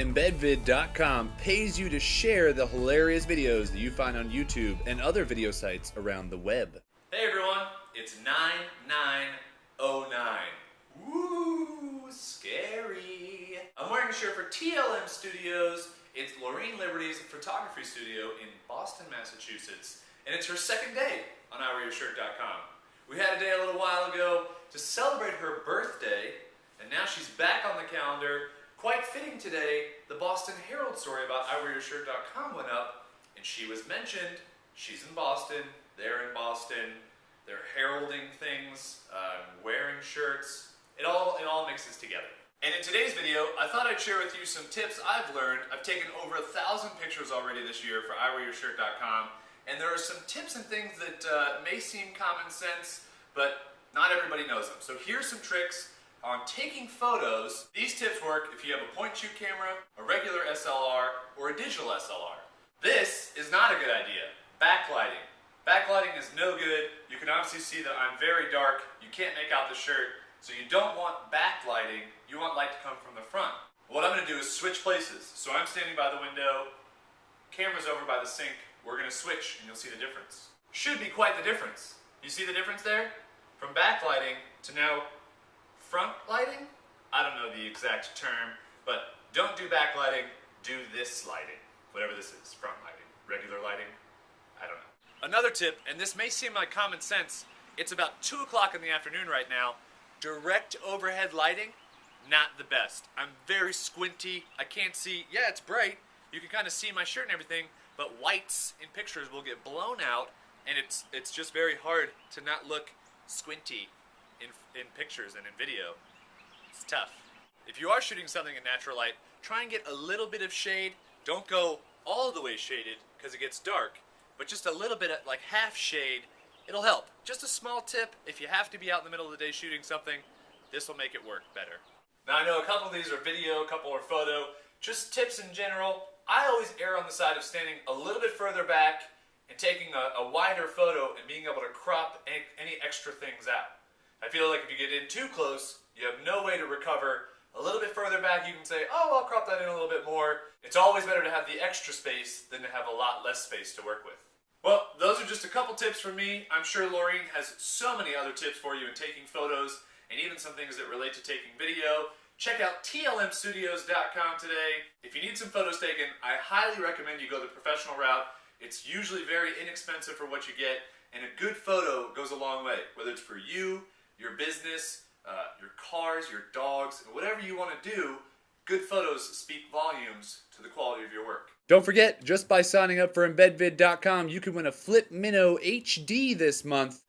Embedvid.com pays you to share the hilarious videos that you find on YouTube and other video sites around the web. Hey everyone, it's 9909. Woo, scary. I'm wearing a shirt for TLM Studios. It's Loreen Liberty's photography studio in Boston, Massachusetts, and it's her second day on iwearyourshirt.com. We had a day a little while ago to celebrate her birthday, and now she's back on the calendar. Quite fitting today, the Boston Herald story about iwearyourshirt.com went up, and she was mentioned. She's in Boston, they're in Boston, they're heralding things, wearing shirts. It all mixes together. And in today's video, I thought I'd share with you some tips I've learned. I've taken over 1,000 pictures already this year for iwearyourshirt.com, and there are some tips and things that may seem common sense, but not everybody knows them. So here's some tricks on taking photos. These tips work if you have a point-and-shoot camera, a regular SLR, or a digital SLR. This is not a good idea. Backlighting. Backlighting is no good. You can obviously see that I'm very dark. You can't make out the shirt. So you don't want backlighting. You want light to come from the front. What I'm going to do is switch places. So I'm standing by the window. Camera's over by the sink. We're going to switch and you'll see the difference. Should be quite the difference. You see the difference there? From backlighting to now front lighting? I don't know the exact term, but don't do backlighting, do this lighting. Whatever this is, front lighting, regular lighting, I don't know. Another tip, and this may seem like common sense, it's about 2 o'clock in the afternoon right now. Direct overhead lighting, not the best. I'm very squinty, I can't see, yeah it's bright, you can kind of see my shirt and everything, but whites in pictures will get blown out, and it's just very hard to not look squinty in pictures and in video. It's tough. If you are shooting something in natural light, try and get a little bit of shade. Don't go all the way shaded because it gets dark, but just a little bit of like half shade, it'll help. Just a small tip, if you have to be out in the middle of the day shooting something, this will make it work better. Now I know a couple of these are video, a couple are photo. Just tips in general, I always err on the side of standing a little bit further back and taking a wider photo and being able to crop any extra things out. I feel like if you get in too close, you have no way to recover. A little bit further back, you can say, oh, I'll crop that in a little bit more. It's always better to have the extra space than to have a lot less space to work with. Well, those are just a couple tips from me. I'm sure Loreen has so many other tips for you in taking photos and even some things that relate to taking video. Check out TLMstudios.com today. If you need some photos taken, I highly recommend you go the professional route. It's usually very inexpensive for what you get, and a good photo goes a long way, whether it's for you, your business, your cars, your dogs, whatever you want to do. Good photos speak volumes to the quality of your work. Don't forget, just by signing up for Embedvid.com, you can win a Flip Minnow HD this month.